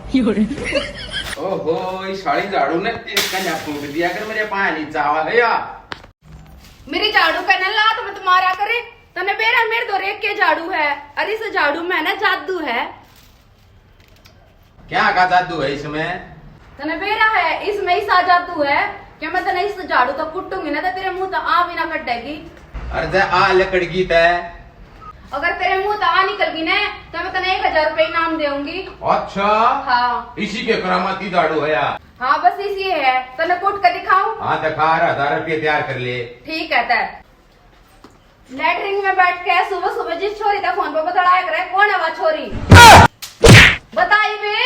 ओहो ये साड़ी झाड़ू ने इसका ना फूट दिया कर मेरे पानी चावा गया। मेरी झाड़ू का न ला तो मैं तुम्हारा करे तने बेरा मेरे दो रेख के झाड़ू है। अरे इस झाड़ू में ना जादू है। क्या का जादू है इसमें? तने बेरा है इसमें ऐसा जादू है कि मैं तने इस झाड़ू तो कुटूंगी ना तो तेरे मुंह तो आ भी ना कटेगी। अरे आ लकड़गी तय। अगर तेरे मुंह तो आ निकल गई ना तो मैं तने 1000 रुपए इनाम देऊंगी। अच्छा हाँ इसी के करामाती झाड़ू है यार। हाँ बस इसी है तने कुट कर दिखाऊं। हाँ दिखा 1000 रुपये तैयार कर ले। ठीक है तय। लेटरिंग में बैठ के सुबह सुबह जिस छोरी का फोन पर बतलाया करे कौन है वह छोरी बताई बे।